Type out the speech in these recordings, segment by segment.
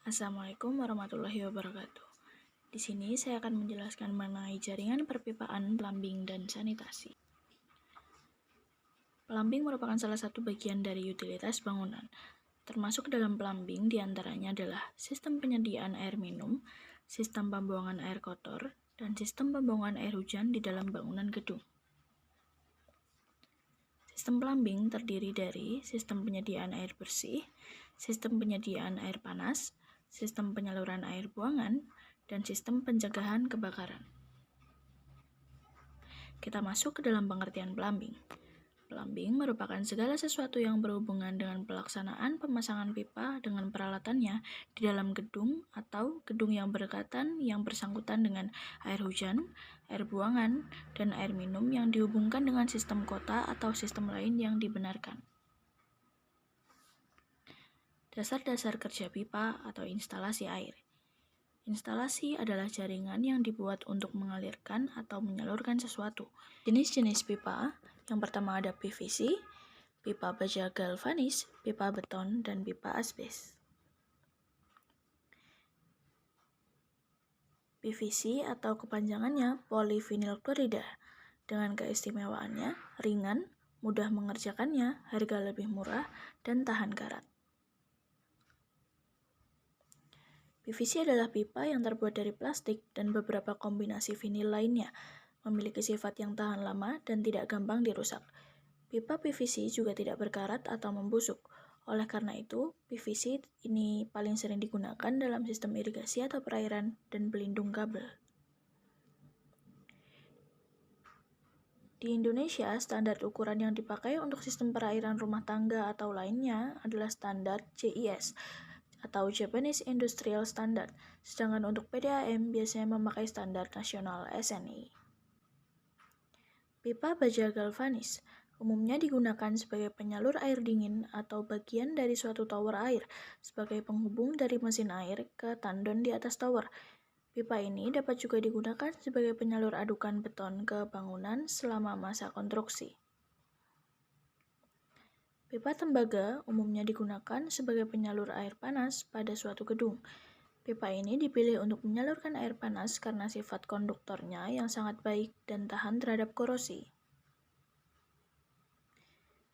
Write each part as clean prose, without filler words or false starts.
Assalamualaikum warahmatullahi wabarakatuh. Di sini saya akan menjelaskan mengenai jaringan perpipaan, plumbing, dan sanitasi. Plumbing merupakan salah satu bagian dari utilitas bangunan. Termasuk dalam plumbing diantaranya adalah sistem penyediaan air minum, sistem pembuangan air kotor, dan sistem pembuangan air hujan di dalam bangunan gedung. Sistem plumbing terdiri dari sistem penyediaan air bersih, sistem penyediaan air panas, sistem penyaluran air buangan, dan sistem pencegahan kebakaran. Kita masuk ke dalam pengertian plumbing. Plumbing merupakan segala sesuatu yang berhubungan dengan pelaksanaan pemasangan pipa dengan peralatannya di dalam gedung atau gedung yang berdekatan yang bersangkutan dengan air hujan, air buangan, dan air minum yang dihubungkan dengan sistem kota atau sistem lain yang dibenarkan. Dasar-dasar kerja pipa atau instalasi air. Instalasi adalah jaringan yang dibuat untuk mengalirkan atau menyalurkan sesuatu. Jenis-jenis pipa, yang pertama ada PVC, pipa baja galvanis, pipa beton, dan pipa asbes. PVC atau kepanjangannya polyvinyl klorida, dengan keistimewaannya ringan, mudah mengerjakannya, harga lebih murah, dan tahan karat. PVC adalah pipa yang terbuat dari plastik dan beberapa kombinasi vinil lainnya, memiliki sifat yang tahan lama dan tidak gampang dirusak. Pipa PVC juga tidak berkarat atau membusuk. Oleh karena itu, PVC ini paling sering digunakan dalam sistem irigasi atau perairan dan pelindung kabel. Di Indonesia, standar ukuran yang dipakai untuk sistem perairan rumah tangga atau lainnya adalah standar JIS atau Japanese Industrial Standard, sedangkan untuk PDAM biasanya memakai standar nasional SNI. Pipa baja galvanis umumnya digunakan sebagai penyalur air dingin atau bagian dari suatu tower air sebagai penghubung dari mesin air ke tandon di atas tower. Pipa ini dapat juga digunakan sebagai penyalur adukan beton ke bangunan selama masa konstruksi. Pipa tembaga umumnya digunakan sebagai penyalur air panas pada suatu gedung. Pipa ini dipilih untuk menyalurkan air panas karena sifat konduktornya yang sangat baik dan tahan terhadap korosi.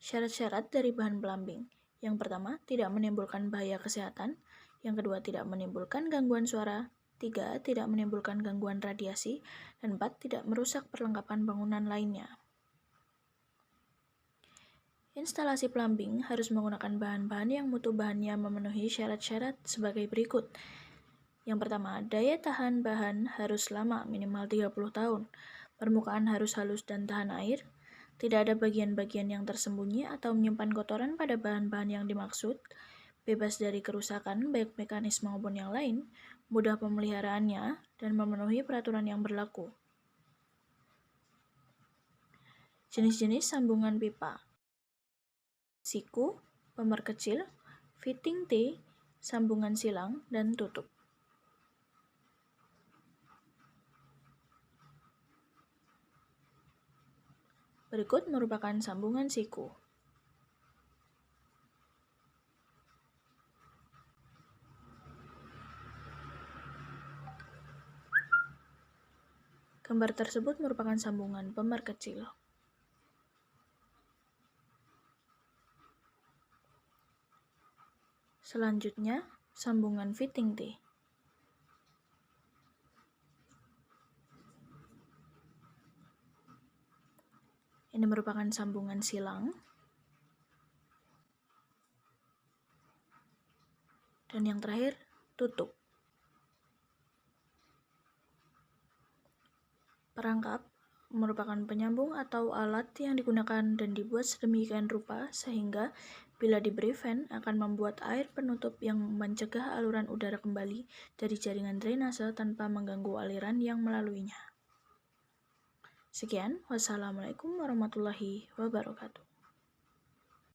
Syarat-syarat dari bahan plumbing. Yang pertama, tidak menimbulkan bahaya kesehatan. Yang kedua, tidak menimbulkan gangguan suara. 3, tidak menimbulkan gangguan radiasi. Dan 4, tidak merusak perlengkapan bangunan lainnya. Instalasi plumbing harus menggunakan bahan-bahan yang mutu bahannya memenuhi syarat-syarat sebagai berikut. Yang pertama, daya tahan bahan harus lama, minimal 30 tahun. Permukaan harus halus dan tahan air. Tidak ada bagian-bagian yang tersembunyi atau menyimpan kotoran pada bahan-bahan yang dimaksud. Bebas dari kerusakan, baik mekanis maupun yang lain. Mudah pemeliharaannya, dan memenuhi peraturan yang berlaku. Jenis-jenis sambungan pipa. Siku, pemerkecil, fitting T, sambungan silang, dan tutup. Berikut merupakan sambungan siku. Gambar tersebut merupakan sambungan pemerkecil. Selanjutnya, sambungan fitting T. Ini merupakan sambungan silang. Dan yang terakhir, tutup. Perangkap merupakan penyambung atau alat yang digunakan dan dibuat sedemikian rupa sehingga bila diberi fan akan membuat air penutup yang mencegah aluran udara kembali dari jaringan drainase tanpa mengganggu aliran yang melaluinya. Sekian, wassalamualaikum warahmatullahi wabarakatuh.